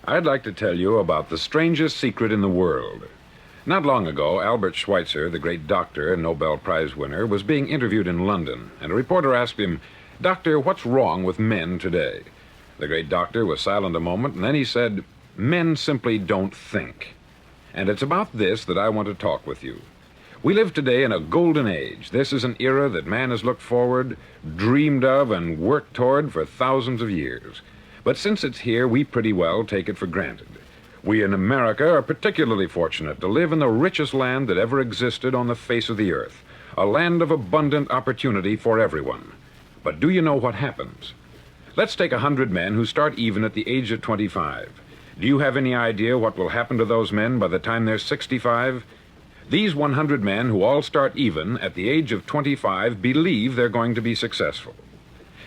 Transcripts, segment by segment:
I'd like to tell you about the strangest secret in the world. Not long ago, Albert Schweitzer, the great doctor and Nobel Prize winner, was being interviewed in London, and a reporter asked him, "Doctor, what's wrong with men today?" The great doctor was silent a moment, and then he said, "Men simply don't think." And it's about this that I want to talk with you. We live today in a golden age. This is an era that man has looked forward, dreamed of, and worked toward for thousands of years. But since it's here, we pretty well take it for granted. We in America are particularly fortunate to live in the richest land that ever existed on the face of the earth, a land of abundant opportunity for everyone. But do you know what happens? Let's take 100 men who start even at the age of 25. Do you have any idea what will happen to those men by the time they're 65? These 100 men who all start even at the age of 25 believe they're going to be successful.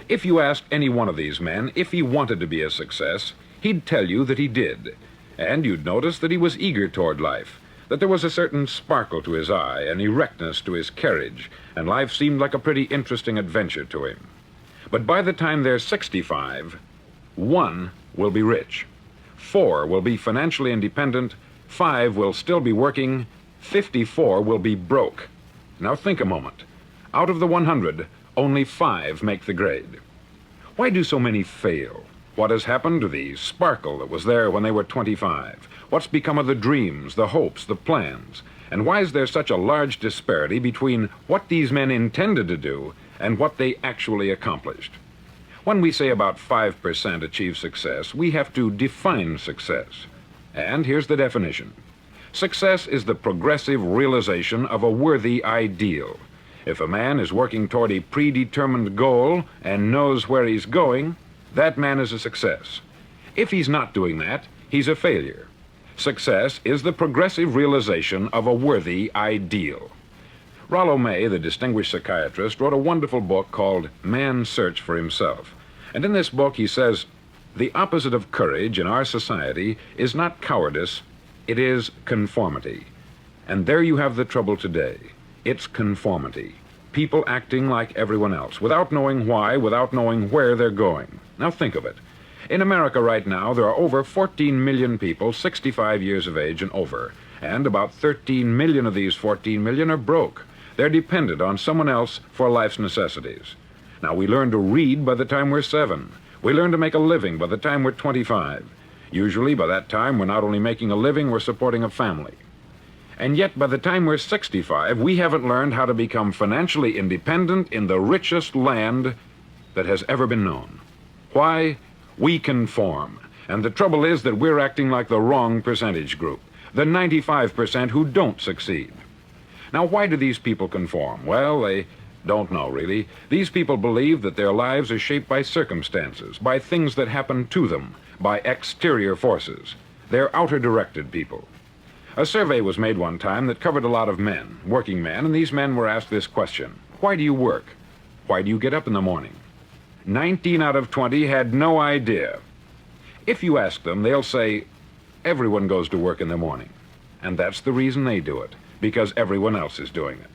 If you asked any one of these men if he wanted to be a success, he'd tell you that he did. And you'd notice that he was eager toward life, that there was a certain sparkle to his eye, an erectness to his carriage, and life seemed like a pretty interesting adventure to him. But by the time they're 65, 1 will be rich, 4 will be financially independent, 5 will still be working, 54 will be broke. Now think a moment. Out of the 100, only 5 make the grade. Why do so many fail? What has happened to the sparkle that was there when they were 25? What's become of the dreams, the hopes, the plans? And why is there such a large disparity between what these men intended to do and what they actually accomplished? When we say about 5% achieve success, we have to define success. And here's the definition. Success is the progressive realization of a worthy ideal. If a man is working toward a predetermined goal and knows where he's going, that man is a success. If he's not doing that, he's a failure. Success is the progressive realization of a worthy ideal. Rollo May, the distinguished psychiatrist, wrote a wonderful book called Man's Search for Himself. And in this book he says, the opposite of courage in our society is not cowardice, it is conformity. And there you have the trouble today. It's conformity. People acting like everyone else, without knowing why, without knowing where they're going. Now think of it. In America right now, there are over 14 million people 65 years of age and over, and about 13 million of these 14 million are broke. They're dependent on someone else for life's necessities. Now, we learn to read by the time we're 7. We learn to make a living by the time we're 25. Usually, by that time, we're not only making a living, we're supporting a family. And yet, by the time we're 65, we haven't learned how to become financially independent in the richest land that has ever been known. Why? We conform. And the trouble is that we're acting like the wrong percentage group, the 95% who don't succeed. Now, why do these people conform? Well, they don't know, really. These people believe that their lives are shaped by circumstances, by things that happen to them, by exterior forces. They're outer-directed people. A survey was made one time that covered a lot of men, working men, and these men were asked this question. Why do you work? Why do you get up in the morning? 19 out of 20 had no idea. If you ask them, they'll say, everyone goes to work in the morning. And that's the reason they do it, because everyone else is doing it.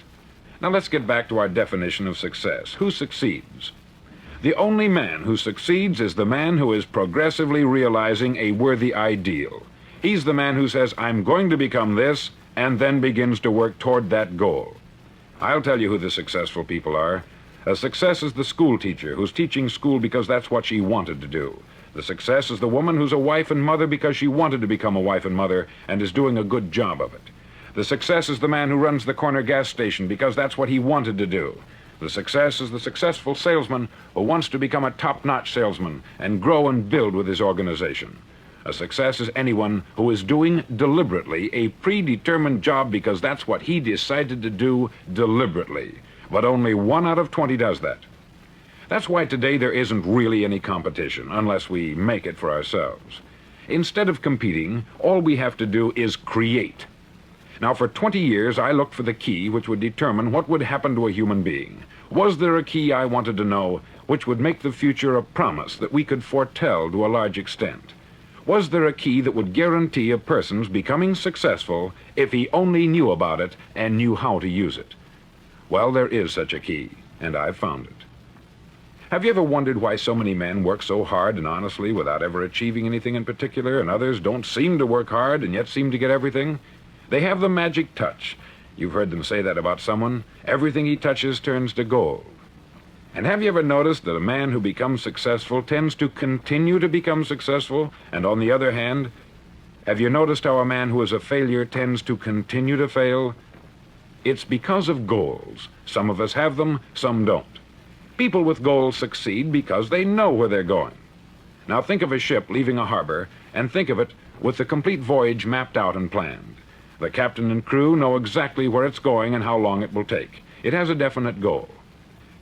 Now let's get back to our definition of success. Who succeeds? The only man who succeeds is the man who is progressively realizing a worthy ideal. He's the man who says, I'm going to become this, and then begins to work toward that goal. I'll tell you who the successful people are. A success is the school teacher who's teaching school because that's what she wanted to do. The success is the woman who's a wife and mother because she wanted to become a wife and mother and is doing a good job of it. The success is the man who runs the corner gas station because that's what he wanted to do. The success is the successful salesman who wants to become a top-notch salesman and grow and build with his organization. A success is anyone who is doing deliberately a predetermined job because that's what he decided to do deliberately. But only 1 out of 20 does that. That's why today there isn't really any competition, unless we make it for ourselves. Instead of competing, all we have to do is create. Now, for 20 years, I looked for the key which would determine what would happen to a human being. Was there a key I wanted to know which would make the future a promise that we could foretell to a large extent? Was there a key that would guarantee a person's becoming successful if he only knew about it and knew how to use it? Well, there is such a key, and I've found it. Have you ever wondered why so many men work so hard and honestly without ever achieving anything in particular, and others don't seem to work hard and yet seem to get everything? They have the magic touch. You've heard them say that about someone. Everything he touches turns to gold. And have you ever noticed that a man who becomes successful tends to continue to become successful? And on the other hand, have you noticed how a man who is a failure tends to continue to fail? It's because of goals. Some of us have them, some don't. People with goals succeed because they know where they're going. Now think of a ship leaving a harbor, and think of it with the complete voyage mapped out and planned. The captain and crew know exactly where it's going and how long it will take. It has a definite goal.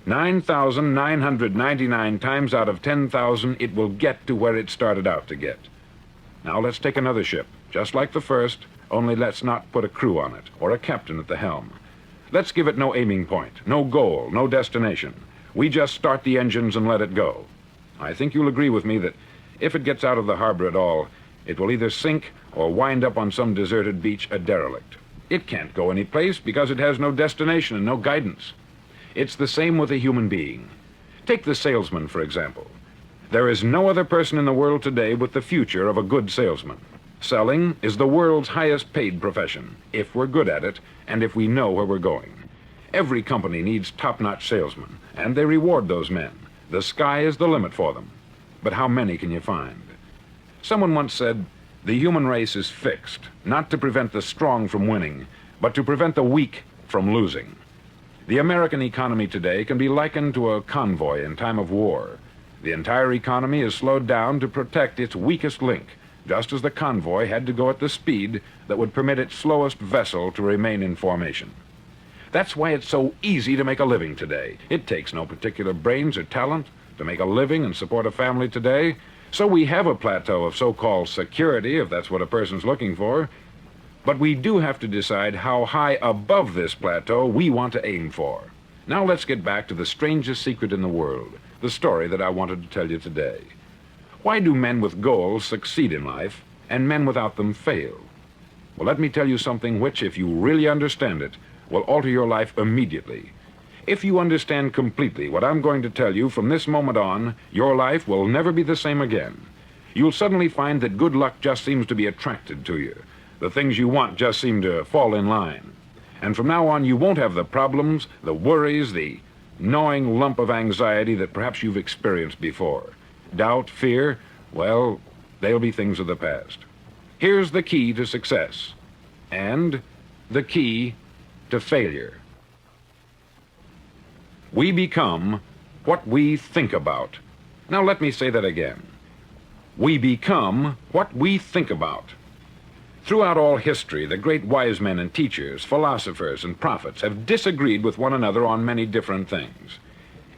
9,999 times out of 10,000, it will get to where it started out to get. Now let's take another ship, just like the first, only let's not put a crew on it, or a captain at the helm. Let's give it no aiming point, no goal, no destination. We just start the engines and let it go. I think you'll agree with me that if it gets out of the harbor at all, it will either sink or wind up on some deserted beach a derelict. It can't go any place because it has no destination and no guidance. It's the same with a human being. Take the salesman, for example. There is no other person in the world today with the future of a good salesman. Selling is the world's highest paid profession, if we're good at it and if we know where we're going. Every company needs top-notch salesmen, and they reward those men. The sky is the limit for them. But how many can you find? Someone once said, the human race is fixed, not to prevent the strong from winning, but to prevent the weak from losing. The American economy today can be likened to a convoy in time of war. The entire economy is slowed down to protect its weakest link, just as the convoy had to go at the speed that would permit its slowest vessel to remain in formation. That's why it's so easy to make a living today. It takes no particular brains or talent to make a living and support a family today. So we have a plateau of so-called security, if that's what a person's looking for. But we do have to decide how high above this plateau we want to aim for. Now let's get back to the strangest secret in the world, the story that I wanted to tell you today. Why do men with goals succeed in life and men without them fail? Well, let me tell you something which, if you really understand it, will alter your life immediately. If you understand completely what I'm going to tell you from this moment on, your life will never be the same again. You'll suddenly find that good luck just seems to be attracted to you. The things you want just seem to fall in line. And from now on, you won't have the problems, the worries, the gnawing lump of anxiety that perhaps you've experienced before. Doubt, fear, well, they'll be things of the past. Here's the key to success, and the key to failure. We become what we think about. Now let me say that again. We become what we think about. Throughout all history, the great wise men and teachers, philosophers and prophets have disagreed with one another on many different things.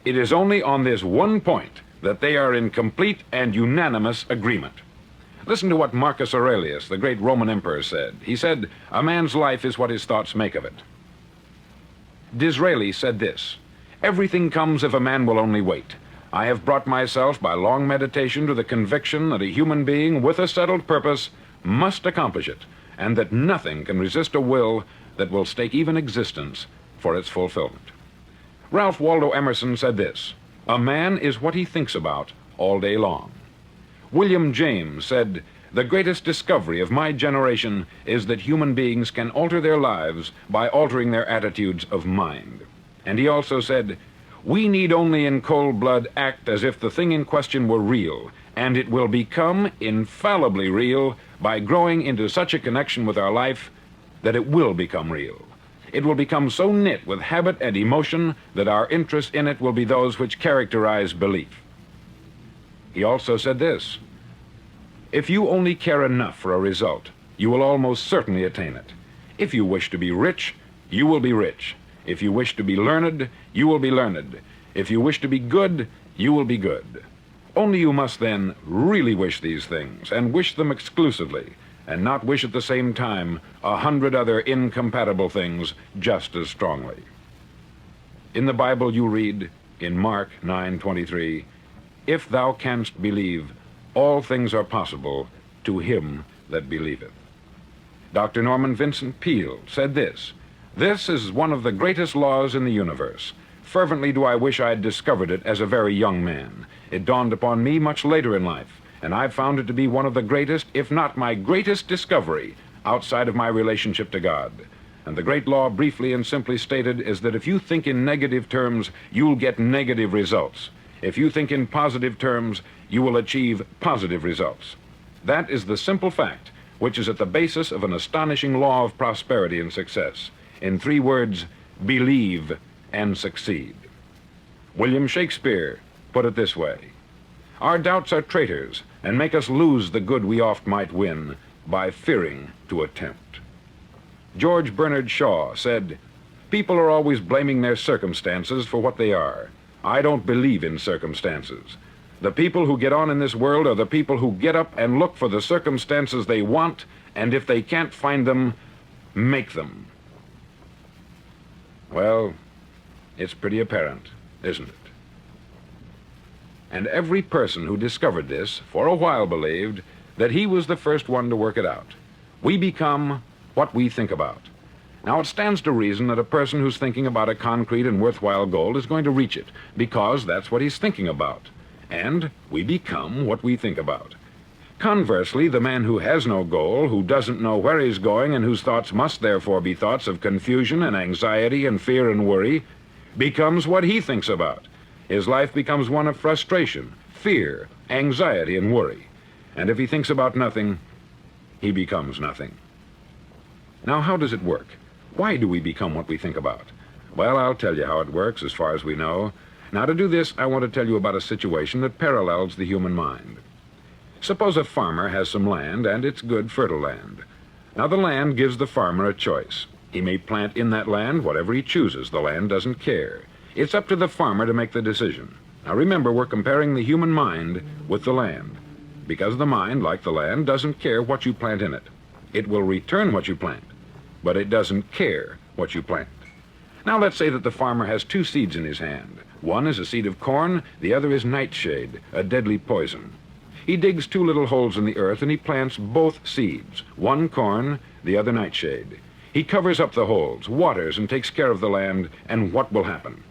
It is only on this one point that they are in complete and unanimous agreement. Listen to what Marcus Aurelius, the great Roman emperor, said. He said, "A man's life is what his thoughts make of it." Disraeli said this, "Everything comes if a man will only wait. I have brought myself by long meditation to the conviction that a human being with a settled purpose must accomplish it, and that nothing can resist a will that will stake even existence for its fulfillment." Ralph Waldo Emerson said this, "A man is what he thinks about all day long." William James said, "The greatest discovery of my generation is that human beings can alter their lives by altering their attitudes of mind." And he also said, "We need only in cold blood act as if the thing in question were real, and it will become infallibly real by growing into such a connection with our life that it will become real. It will become so knit with habit and emotion that our interest in it will be those which characterize belief." He also said this, "If you only care enough for a result, you will almost certainly attain it. If you wish to be rich, you will be rich. If you wish to be learned, you will be learned. If you wish to be good, you will be good. Only you must then really wish these things, and wish them exclusively, and not wish at the same time 100 other incompatible things just as strongly." In the Bible you read, in Mark 9:23, "If thou canst believe, all things are possible to him that believeth." Dr. Norman Vincent Peale said this, "This is one of the greatest laws in the universe. Fervently do I wish I had discovered it as a very young man. It dawned upon me much later in life, and I've found it to be one of the greatest, if not my greatest discovery, outside of my relationship to God. And the great law, briefly and simply stated, is that if you think in negative terms, you'll get negative results. If you think in positive terms, you will achieve positive results. That is the simple fact, which is at the basis of an astonishing law of prosperity and success. In 3 words, believe and succeed. William Shakespeare put it this way: our doubts are traitors, and make us lose the good we oft might win by fearing to attempt. George Bernard Shaw said, people are always blaming their circumstances for what they are. I don't believe in circumstances. The people who get on in this world are the people who get up and look for the circumstances they want, and if they can't find them, make them. Well, it's pretty apparent, isn't it? And every person who discovered this for a while believed that he was the first one to work it out. We become what we think about. Now, it stands to reason that a person who's thinking about a concrete and worthwhile goal is going to reach it, because that's what he's thinking about. And we become what we think about. Conversely, the man who has no goal, who doesn't know where he's going, and whose thoughts must therefore be thoughts of confusion and anxiety and fear and worry, becomes what he thinks about. His life becomes one of frustration, fear, anxiety, and worry. And if he thinks about nothing, he becomes nothing. Now, how does it work? Why do we become what we think about? Well, I'll tell you how it works as far as we know. Now, to do this, I want to tell you about a situation that parallels the human mind. Suppose a farmer has some land, and it's good, fertile land. Now, the land gives the farmer a choice. He may plant in that land whatever he chooses. The land doesn't care. It's up to the farmer to make the decision. Now, remember, we're comparing the human mind with the land, because the mind, like the land, doesn't care what you plant in it. It will return what you plant, but it doesn't care what you plant. Now, let's say that the farmer has 2 seeds in his hand. One is a seed of corn, the other is nightshade, a deadly poison. He digs 2 little holes in the earth and he plants both seeds, one corn, the other nightshade. He covers up the holes, waters, and takes care of the land, and what will happen?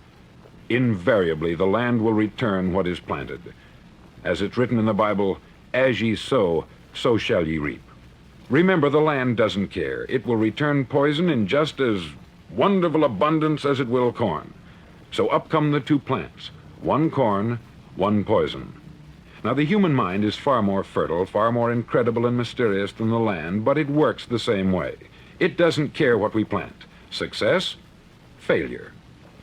Invariably, the land will return what is planted. As it's written in the Bible, as ye sow, so shall ye reap. Remember, the land doesn't care. It will return poison in just as wonderful abundance as it will corn. So up come the 2 plants, one corn, one poison. Now, the human mind is far more fertile, far more incredible and mysterious than the land, but it works the same way. It doesn't care what we plant. Success, failure.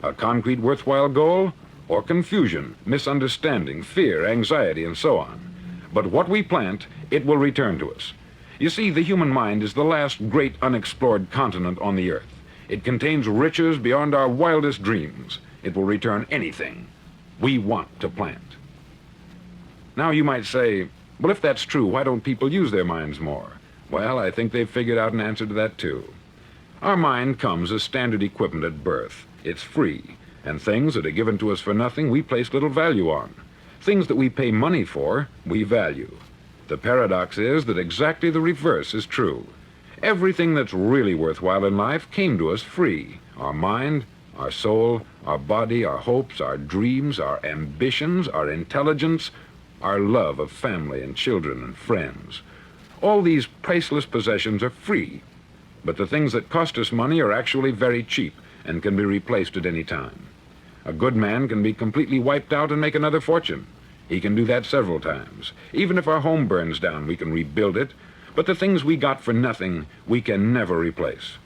A concrete, worthwhile goal, or confusion, misunderstanding, fear, anxiety, and so on. But what we plant, it will return to us. You see, the human mind is the last great unexplored continent on the earth. It contains riches beyond our wildest dreams. It will return anything we want to plant. Now, you might say, well, if that's true, why don't people use their minds more? Well, I think they've figured out an answer to that, too. Our mind comes as standard equipment at birth. It's free, and things that are given to us for nothing, we place little value on. Things that we pay money for, we value. The paradox is that exactly the reverse is true. Everything that's really worthwhile in life came to us free. Our mind, our soul, our body, our hopes, our dreams, our ambitions, our intelligence, our love of family and children and friends. All these priceless possessions are free, but the things that cost us money are actually very cheap and can be replaced at any time. A good man can be completely wiped out and make another fortune. He can do that several times. Even if our home burns down, we can rebuild it, but the things we got for nothing, we can never replace.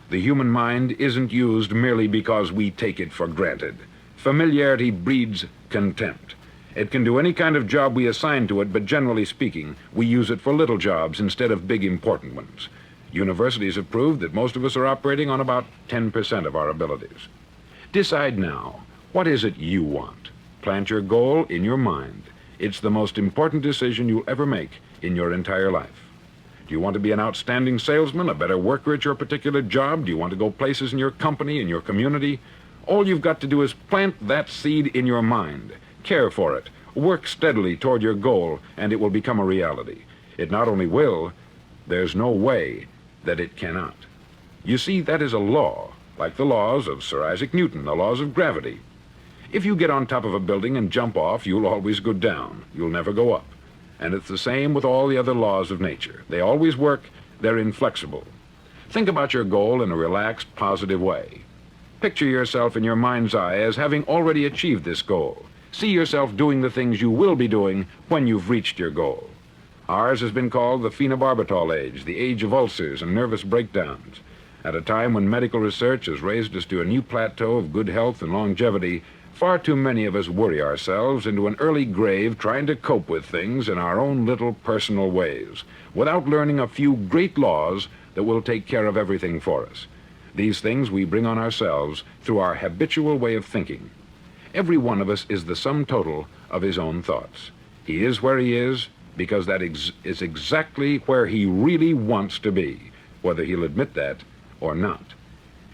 The human mind isn't used merely because we take it for granted. Familiarity breeds contempt. It can do any kind of job we assign to it, but generally speaking, we use it for little jobs instead of big important ones. Universities have proved that most of us are operating on about 10% of our abilities. Decide now, what is it you want? Plant your goal in your mind. It's the most important decision you'll ever make in your entire life. Do you want to be an outstanding salesman, a better worker at your particular job? Do you want to go places in your company, in your community? All you've got to do is plant that seed in your mind. Care for it. Work steadily toward your goal, and it will become a reality. It not only will, there's no way that it cannot. You see, that is a law, like the laws of Sir Isaac Newton, the laws of gravity. If you get on top of a building and jump off, you'll always go down. You'll never go up. And it's the same with all the other laws of nature. They always work. They're inflexible. Think about your goal in a relaxed, positive way. Picture yourself in your mind's eye as having already achieved this goal. See yourself doing the things you will be doing when you've reached your goal. Ours has been called the phenobarbital age, the age of ulcers and nervous breakdowns. At a time when medical research has raised us to a new plateau of good health and longevity, far too many of us worry ourselves into an early grave trying to cope with things in our own little personal ways, without learning a few great laws that will take care of everything for us. These things we bring on ourselves through our habitual way of thinking. Every one of us is the sum total of his own thoughts. He is where he is because that is exactly where he really wants to be, whether he'll admit that or not.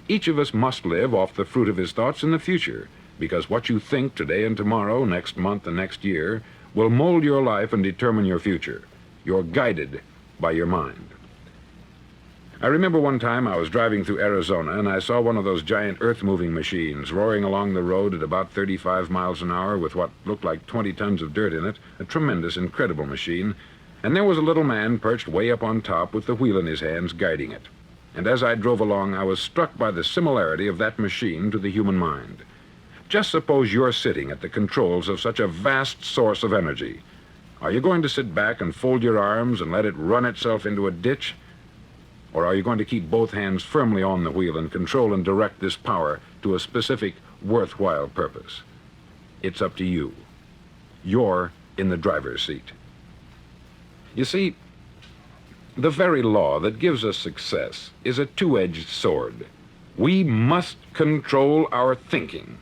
Each of us must live off the fruit of his thoughts in the future, because what you think today and tomorrow, next month and next year, will mold your life and determine your future. You're guided by your mind. I remember one time I was driving through Arizona and I saw one of those giant earth-moving machines roaring along the road at about 35 miles an hour with what looked like 20 tons of dirt in it, a tremendous, incredible machine, and there was a little man perched way up on top with the wheel in his hands guiding it. And as I drove along, I was struck by the similarity of that machine to the human mind. Just suppose you're sitting at the controls of such a vast source of energy. Are you going to sit back and fold your arms and let it run itself into a ditch? Or are you going to keep both hands firmly on the wheel and control and direct this power to a specific, worthwhile purpose? It's up to you. You're in the driver's seat. You see, the very law that gives us success is a two-edged sword. We must control our thinking.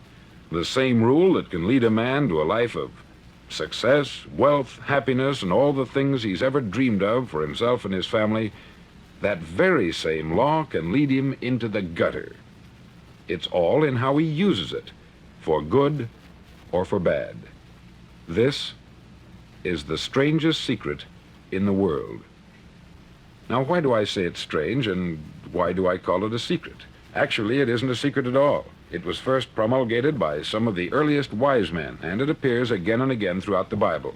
The same rule that can lead a man to a life of success, wealth, happiness, and all the things he's ever dreamed of for himself and his family, that very same law can lead him into the gutter. It's all in how he uses it, for good or for bad. This is the strangest secret in the world. Now, why do I say it's strange, and why do I call it a secret? Actually, it isn't a secret at all. It was first promulgated by some of the earliest wise men, and it appears again and again throughout the Bible.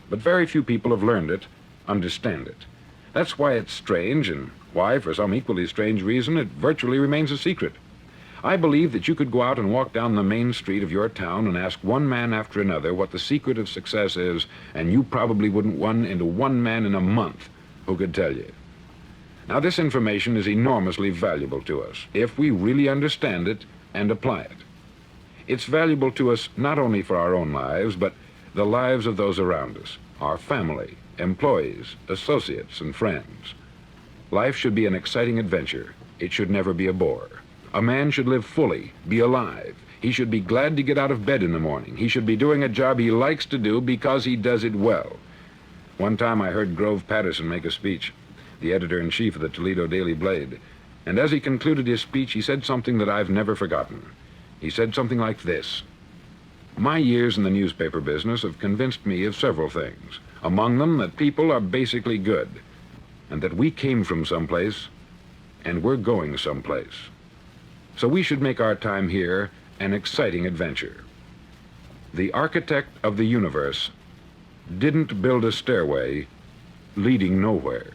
But very few people have learned it, understand it. That's why it's strange, and why, for some equally strange reason, it virtually remains a secret. I believe that you could go out and walk down the main street of your town and ask one man after another what the secret of success is, and you probably wouldn't run into one man in a month who could tell you. Now, this information is enormously valuable to us if we really understand it and apply it. It's valuable to us not only for our own lives, but the lives of those around us, our family, employees, associates, and friends. Life should be an exciting adventure. It should never be a bore. A man should live fully, be alive. He should be glad to get out of bed in the morning. He should be doing a job he likes to do because he does it well. One time I heard Grove Patterson make a speech, the editor-in-chief of the Toledo Daily Blade, and as he concluded his speech, he said something that I've never forgotten. He said something like this: "My years in the newspaper business have convinced me of several things, among them that people are basically good, and that we came from someplace, and we're going someplace. So we should make our time here an exciting adventure. The architect of the universe didn't build a stairway leading nowhere.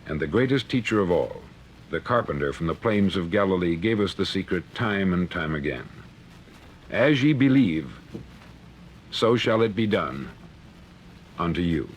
And the greatest teacher of all, the carpenter from the plains of Galilee, gave us the secret time and time again. As ye believe, so shall it be done unto you."